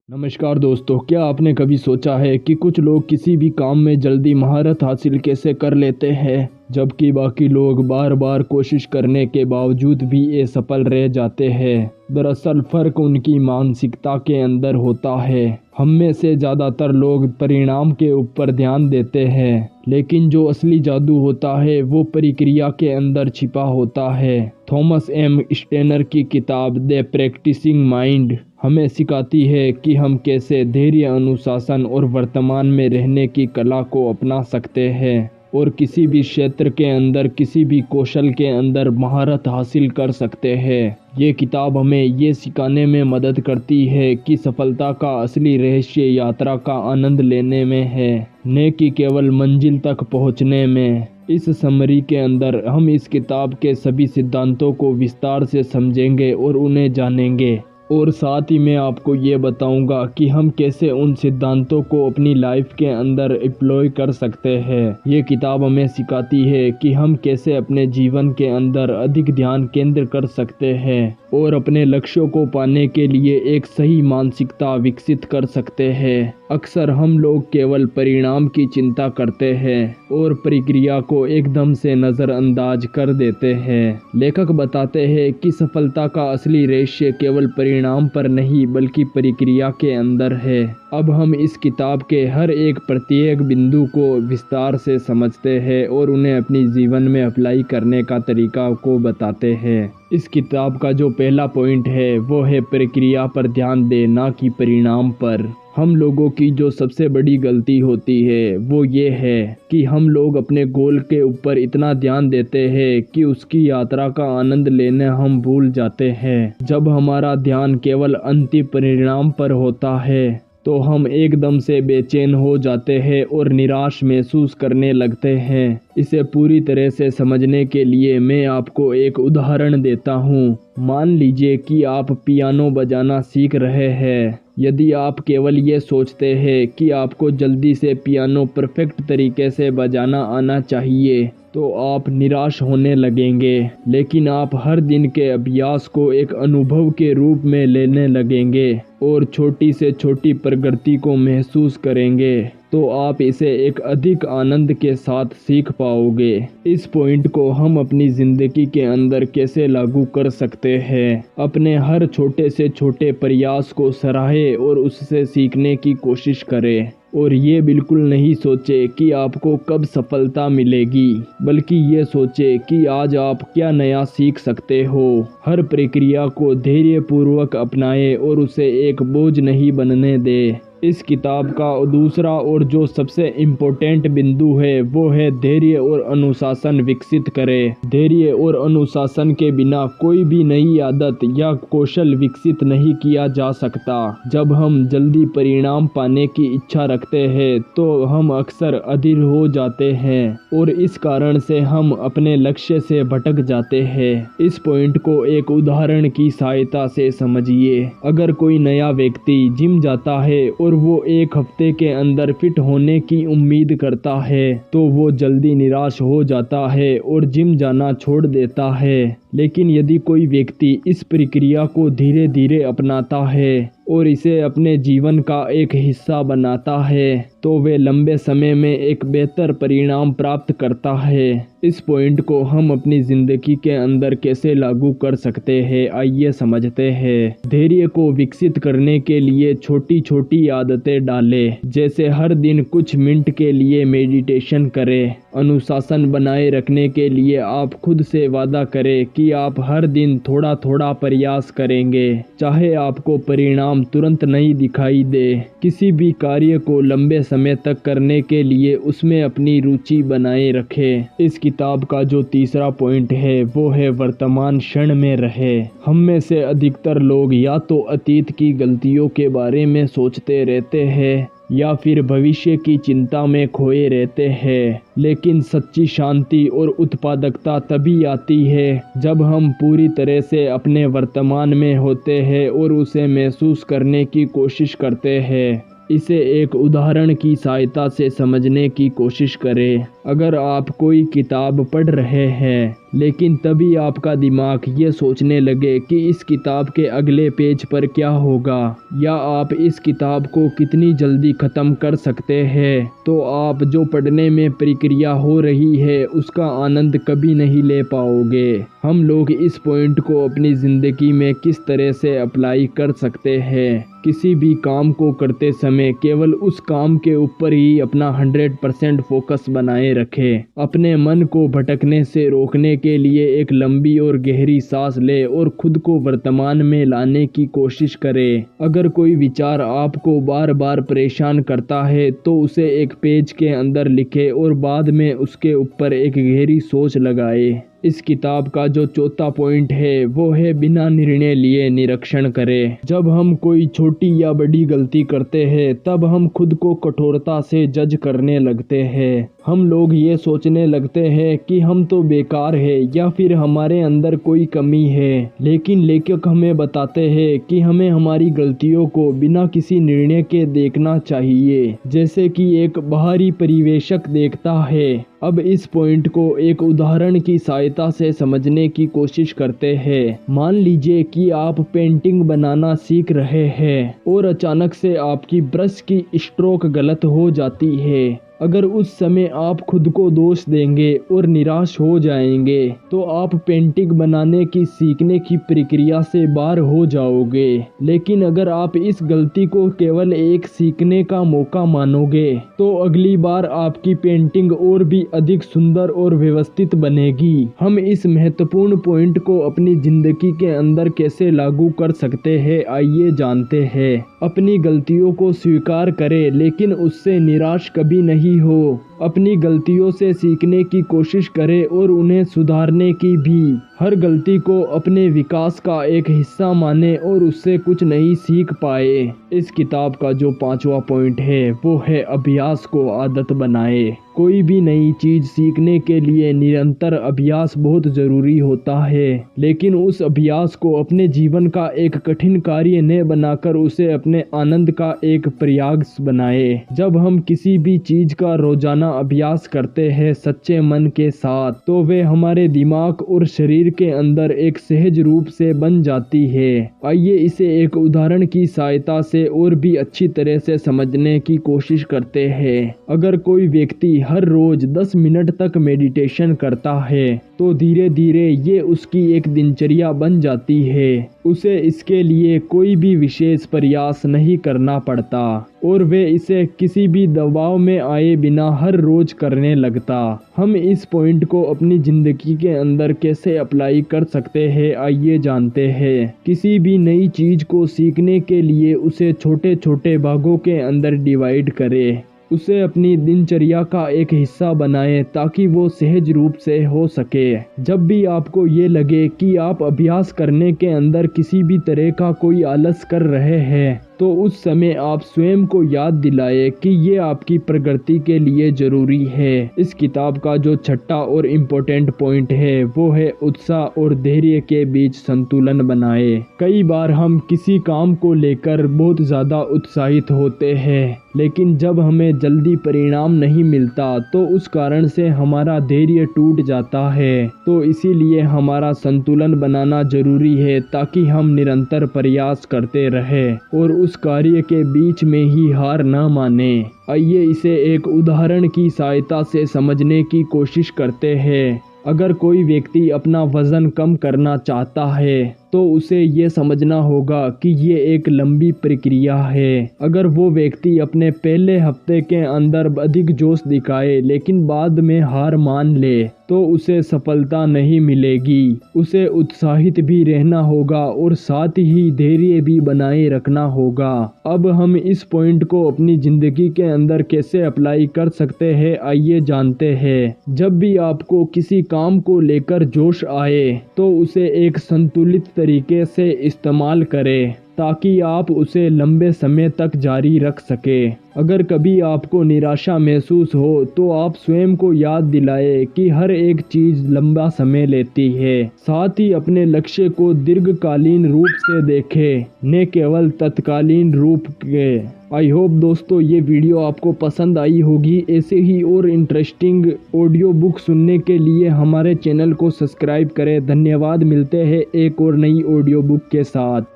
नमस्कार दोस्तों, क्या आपने कभी सोचा है कि कुछ लोग किसी भी काम में जल्दी महारत हासिल कैसे कर लेते हैं, जबकि बाकी लोग बार बार कोशिश करने के बावजूद भी असफल रह जाते हैं। दरअसल फ़र्क उनकी मानसिकता के अंदर होता है। हम में से ज़्यादातर लोग परिणाम के ऊपर ध्यान देते हैं, लेकिन जो असली जादू होता है वो प्रक्रिया के अंदर छिपा होता है। थॉमस एम स्टेनर की किताब द प्रैक्टिसिंग माइंड हमें सिखाती है कि हम कैसे धैर्य, अनुशासन और वर्तमान में रहने की कला को अपना सकते हैं और किसी भी क्षेत्र के अंदर, किसी भी कौशल के अंदर महारत हासिल कर सकते हैं। ये किताब हमें ये सिखाने में मदद करती है कि सफलता का असली रहस्य यात्रा का आनंद लेने में है, न कि केवल मंजिल तक पहुंचने में। इस समरी के अंदर हम इस किताब के सभी सिद्धांतों को विस्तार से समझेंगे और उन्हें जानेंगे, और साथ ही मैं आपको ये बताऊंगा कि हम कैसे उन सिद्धांतों को अपनी लाइफ के अंदर अप्लाई कर सकते हैं। ये किताब हमें सिखाती है कि हम कैसे अपने जीवन के अंदर अधिक ध्यान केंद्र कर सकते हैं और अपने लक्ष्यों को पाने के लिए एक सही मानसिकता विकसित कर सकते हैं। अक्सर हम लोग केवल परिणाम की चिंता करते हैं और प्रक्रिया को एकदम से नज़रअंदाज कर देते हैं। लेखक बताते हैं कि सफलता का असली रहस्य केवल परिणाम पर नहीं बल्कि प्रक्रिया के अंदर है। अब हम इस किताब के हर एक प्रत्येक बिंदु को विस्तार से समझते हैं और उन्हें अपनी जीवन में अप्लाई करने का तरीका को बताते हैं। इस किताब का जो पहला पॉइंट है वो है प्रक्रिया पर ध्यान दे, ना कि परिणाम पर। हम लोगों की जो सबसे बड़ी गलती होती है वो ये है कि हम लोग अपने गोल के ऊपर इतना ध्यान देते हैं कि उसकी यात्रा का आनंद लेने हम भूल जाते हैं। जब हमारा ध्यान केवल अंतिम परिणाम पर होता है तो हम एकदम से बेचैन हो जाते हैं और निराश महसूस करने लगते हैं। इसे पूरी तरह से समझने के लिए मैं आपको एक उदाहरण देता हूँ। मान लीजिए कि आप पियानो बजाना सीख रहे हैं। यदि आप केवल ये सोचते हैं कि आपको जल्दी से पियानो परफेक्ट तरीके से बजाना आना चाहिए तो आप निराश होने लगेंगे, लेकिन आप हर दिन के अभ्यास को एक अनुभव के रूप में लेने लगेंगे और छोटी से छोटी प्रगति को महसूस करेंगे तो आप इसे एक अधिक आनंद के साथ सीख पाओगे। इस पॉइंट को हम अपनी ज़िंदगी के अंदर कैसे लागू कर सकते हैं? अपने हर छोटे से छोटे प्रयास को सराहें और उससे सीखने की कोशिश करें, और ये बिल्कुल नहीं सोचे कि आपको कब सफलता मिलेगी, बल्कि ये सोचे कि आज आप क्या नया सीख सकते हो। हर प्रक्रिया को धैर्यपूर्वक अपनाएं और उसे एक बोझ नहीं बनने दें। इस किताब का दूसरा और जो सबसे इम्पोर्टेंट बिंदु है वो है धैर्य और अनुशासन विकसित करें। धैर्य और अनुशासन के बिना कोई भी नई आदत या कौशल विकसित नहीं किया जा सकता। जब हम जल्दी परिणाम पाने की इच्छा रखते हैं तो हम अक्सर अधीर हो जाते हैं और इस कारण से हम अपने लक्ष्य से भटक जाते हैं। इस पॉइंट को एक उदाहरण की सहायता से समझिए। अगर कोई नया व्यक्ति जिम जाता है और वो एक हफ्ते के अंदर फिट होने की उम्मीद करता है तो वो जल्दी निराश हो जाता है और जिम जाना छोड़ देता है। लेकिन यदि कोई व्यक्ति इस प्रक्रिया को धीरे धीरे अपनाता है और इसे अपने जीवन का एक हिस्सा बनाता है तो वे लंबे समय में एक बेहतर परिणाम प्राप्त करता है। इस पॉइंट को हम अपनी ज़िंदगी के अंदर कैसे लागू कर सकते हैं, आइए समझते हैं। धैर्य को विकसित करने के लिए छोटी छोटी आदतें डालें, जैसे हर दिन कुछ मिनट के लिए मेडिटेशन करें। अनुशासन बनाए रखने के लिए आप खुद से वादा करें कि आप हर दिन थोड़ा थोड़ा प्रयास करेंगे, चाहे आपको परिणाम तुरंत नहीं दिखाई दे। किसी भी कार्य को लंबे समय तक करने के लिए उसमें अपनी रुचि बनाए रखें। इस किताब का जो तीसरा पॉइंट है वो है वर्तमान क्षण में रहे। हम में से अधिकतर लोग या तो अतीत की गलतियों के बारे में सोचते रहते हैं या फिर भविष्य की चिंता में खोए रहते हैं, लेकिन सच्ची शांति और उत्पादकता तभी आती है जब हम पूरी तरह से अपने वर्तमान में होते हैं और उसे महसूस करने की कोशिश करते हैं। इसे एक उदाहरण की सहायता से समझने की कोशिश करें। अगर आप कोई किताब पढ़ रहे हैं लेकिन तभी आपका दिमाग ये सोचने लगे कि इस किताब के अगले पेज पर क्या होगा, या आप इस किताब को कितनी जल्दी ख़त्म कर सकते हैं, तो आप जो पढ़ने में प्रक्रिया हो रही है उसका आनंद कभी नहीं ले पाओगे। हम लोग इस पॉइंट को अपनी ज़िंदगी में किस तरह से अप्लाई कर सकते हैं? किसी भी काम को करते समय केवल उस काम के ऊपर ही अपना 100% फोकस बनाए रखें। अपने मन को भटकने से रोकने के लिए एक लंबी और गहरी सांस ले और खुद को वर्तमान में लाने की कोशिश करें। अगर कोई विचार आपको बार बार परेशान करता है तो उसे एक पेज के अंदर लिखे और बाद में उसके ऊपर एक गहरी सोच लगाए। इस किताब का जो चौथा पॉइंट है वो है बिना निर्णय लिए निरीक्षण करें। जब हम कोई छोटी या बड़ी गलती करते हैं तब हम खुद को कठोरता से जज करने लगते हैं। हम लोग ये सोचने लगते हैं कि हम तो बेकार है या फिर हमारे अंदर कोई कमी है, लेकिन लेखक हमें बताते हैं कि हमें हमारी गलतियों को बिना किसी निर्णय के देखना चाहिए, जैसे कि एक बाहरी परिवेशक देखता है। अब इस पॉइंट को एक उदाहरण की सहायता से समझने की कोशिश करते हैं। मान लीजिए कि आप पेंटिंग बनाना सीख रहे हैं और अचानक से आपकी ब्रश की स्ट्रोक गलत हो जाती है। अगर उस समय आप खुद को दोष देंगे और निराश हो जाएंगे तो आप पेंटिंग बनाने की सीखने की प्रक्रिया से बाहर हो जाओगे। लेकिन अगर आप इस गलती को केवल एक सीखने का मौका मानोगे तो अगली बार आपकी पेंटिंग और भी अधिक सुंदर और व्यवस्थित बनेगी। हम इस महत्वपूर्ण पॉइंट को अपनी जिंदगी के अंदर कैसे लागू कर सकते हैं, आइए जानते हैं। अपनी गलतियों को स्वीकार करें, लेकिन उससे निराश कभी नहीं हो। अपनी गलतियों से सीखने की कोशिश करें और उन्हें सुधारने की भी। हर गलती को अपने विकास का एक हिस्सा माने और उससे कुछ नई सीख पाए। इस किताब का जो पांचवा पॉइंट है वो है अभ्यास को आदत बनाए। कोई भी नई चीज सीखने के लिए निरंतर अभ्यास बहुत जरूरी होता है, लेकिन उस अभ्यास को अपने जीवन का एक कठिन कार्य न बनाकर उसे अपने आनंद का एक प्रयास बनाए। जब हम किसी भी चीज का रोजाना अभ्यास करते हैं सच्चे मन के साथ, तो वे हमारे दिमाग और शरीर के अंदर एक सहज रूप से बन जाती है। आइए इसे एक उदाहरण की सहायता से और भी अच्छी तरह से समझने की कोशिश करते हैं। अगर कोई व्यक्ति हर रोज 10 मिनट तक मेडिटेशन करता है तो धीरे धीरे ये उसकी एक दिनचर्या बन जाती है। उसे इसके लिए कोई भी विशेष प्रयास नहीं करना पड़ता और वे इसे किसी भी दबाव में आए बिना हर रोज करने लगता। हम इस पॉइंट को अपनी जिंदगी के अंदर कैसे अप्लाई कर सकते हैं, आइए जानते हैं। किसी भी नई चीज को सीखने के लिए उसे छोटे छोटे भागों के अंदर डिवाइड करें। उसे अपनी दिनचर्या का एक हिस्सा बनाएं ताकि वो सहज रूप से हो सके। जब भी आपको ये लगे कि आप अभ्यास करने के अंदर किसी भी तरह का कोई आलस कर रहे हैं तो उस समय आप स्वयं को याद दिलाए कि ये आपकी प्रगति के लिए जरूरी है। इस किताब का जो छठा और इम्पोर्टेंट पॉइंट है वो है उत्साह और धैर्य के बीच संतुलन बनाए। कई बार हम किसी काम को लेकर बहुत ज़्यादा उत्साहित होते हैं, लेकिन जब हमें जल्दी परिणाम नहीं मिलता तो उस कारण से हमारा धैर्य टूट जाता है। तो इसीलिए हमारा संतुलन बनाना जरूरी है ताकि हम निरंतर प्रयास करते रहें और उस कार्य के बीच में ही हार ना माने। आइए इसे एक उदाहरण की सहायता से समझने की कोशिश करते हैं। अगर कोई व्यक्ति अपना वजन कम करना चाहता है तो उसे ये समझना होगा कि ये एक लंबी प्रक्रिया है। अगर वो व्यक्ति अपने पहले हफ्ते के अंदर अधिक जोश दिखाए लेकिन बाद में हार मान ले तो उसे सफलता नहीं मिलेगी। उसे उत्साहित भी रहना होगा और साथ ही धैर्य भी बनाए रखना होगा। अब हम इस पॉइंट को अपनी जिंदगी के अंदर कैसे अप्लाई कर सकते हैं, आइए जानते हैं। जब भी आपको किसी काम को लेकर जोश आए तो उसे एक संतुलित तरीके से इस्तेमाल करें। ताकि आप उसे लंबे समय तक जारी रख सके। अगर कभी आपको निराशा महसूस हो तो आप स्वयं को याद दिलाए कि हर एक चीज लंबा समय लेती है। साथ ही अपने लक्ष्य को दीर्घकालीन रूप से देखें, न केवल तत्कालीन रूप के। आई होप दोस्तों ये वीडियो आपको पसंद आई होगी। ऐसे ही और इंटरेस्टिंग ऑडियो बुक सुनने के लिए हमारे चैनल को सब्सक्राइब करें। धन्यवाद। मिलते हैं एक और नई ऑडियो बुक के साथ।